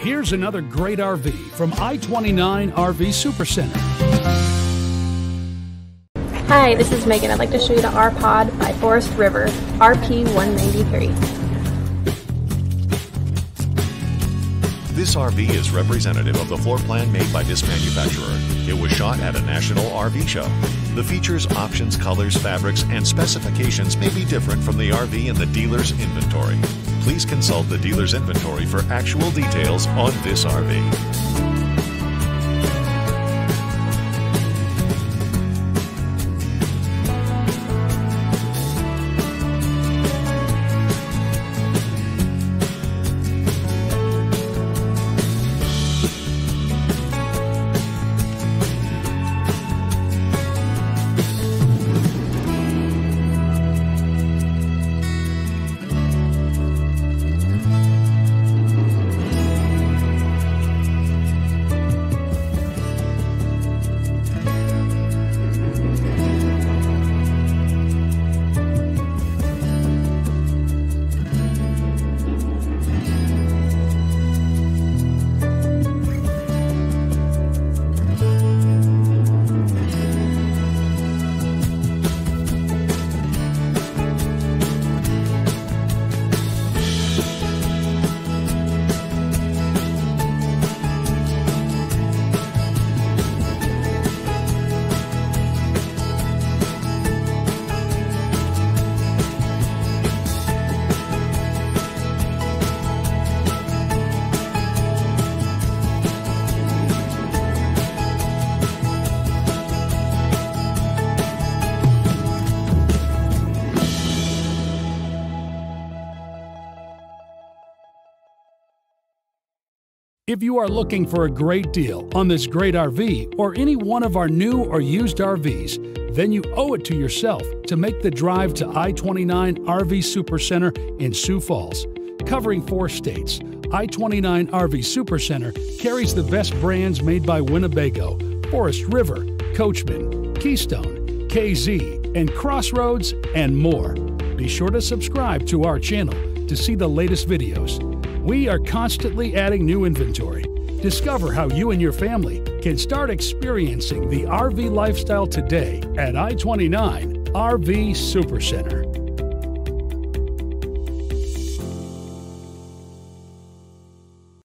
Here's another great RV from I-29 RV Supercenter. Hi, this is Megan. I'd like to show you the R-Pod by Forest River RP-193. This RV is representative of the floor plan made by this manufacturer. It was shot at a national RV show. The features, options, colors, fabrics, and specifications may be different from the RV in the dealer's inventory. Please consult the dealer's inventory for actual details on this RV. If you are looking for a great deal on this great RV or any one of our new or used RVs, then you owe it to yourself to make the drive to I-29 RV Supercenter in Sioux Falls. Covering 4 states, I-29 RV Supercenter carries the best brands made by Winnebago, Forest River, Coachman, Keystone, KZ, and Crossroads, and more. Be sure to subscribe to our channel to see the latest videos. We are constantly adding new inventory. Discover how you and your family can start experiencing the RV lifestyle today at I-29 RV Supercenter.